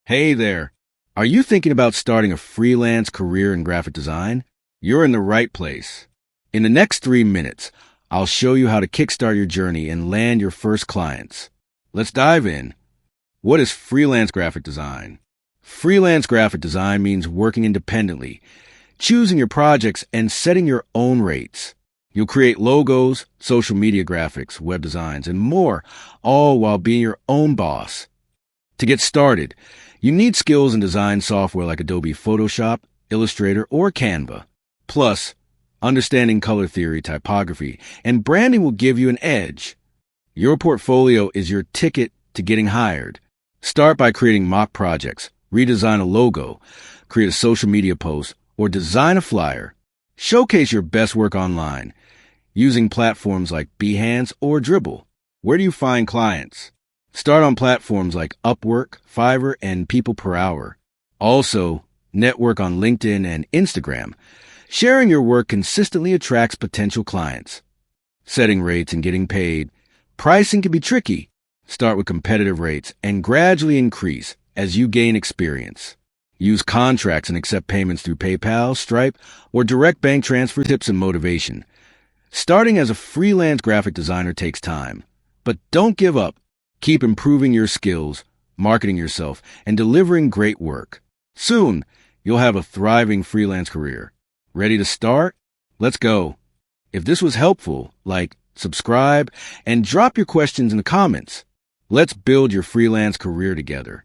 Hey there. Are you thinking about starting a freelance career in graphic design? You're in the right place. In the next 3 minutes, I'll show you how to kickstart your journey and land your first clients. Let's dive in. What is freelance graphic design? Freelance graphic design means working independently, choosing your projects, and setting your own rates. You'll create logos, social media graphics, web designs, and more, all while being your own boss. To get started, you need skills in design software like Adobe Photoshop, Illustrator, or Canva. Plus, understanding color theory, typography, and branding will give you an edge. Your portfolio is your ticket to getting hired. Start by creating mock projects, redesign a logo, create a social media post, or design a flyer. Showcase your best work online using platforms like Behance or Dribbble. Where do you find clients? Start on platforms like Upwork, Fiverr, and People Per Hour. Also, network on LinkedIn and Instagram. Sharing your work consistently attracts potential clients. Setting rates and getting paid. Pricing can be tricky. Start with competitive rates and gradually increase as you gain experience. Use contracts and accept payments through PayPal, Stripe, or direct bank transfer. Tips and motivation. Starting as a freelance graphic designer takes time, but don't give up. Keep improving your skills, marketing yourself, and delivering great work. Soon, you'll have a thriving freelance career. Ready to start? Let's go. If this was helpful, like, subscribe, and drop your questions in the comments. Let's build your freelance career together.